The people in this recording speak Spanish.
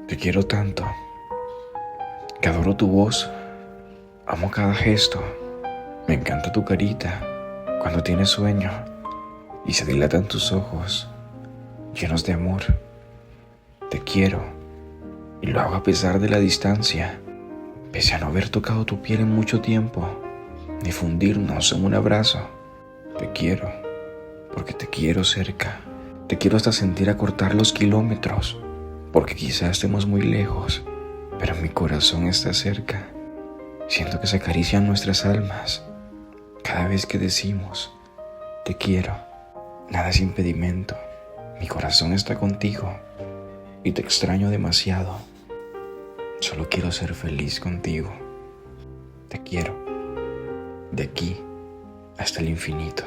Te quiero tanto que adoro tu voz, amo cada gesto, me encanta tu carita cuando tienes sueño y se dilatan tus ojos llenos de amor. Te quiero y lo hago a pesar de la distancia, pese a no haber tocado tu piel en mucho tiempo, ni fundirnos en un abrazo. Te quiero porque te quiero cerca, te quiero hasta sentir acortar los kilómetros, porque quizás estemos muy lejos, pero mi corazón está cerca. Siento que se acarician nuestras almas cada vez que decimos te quiero. Nada es impedimento, mi corazón está contigo y te extraño demasiado. Solo quiero ser feliz contigo. Te quiero, de aquí hasta el infinito.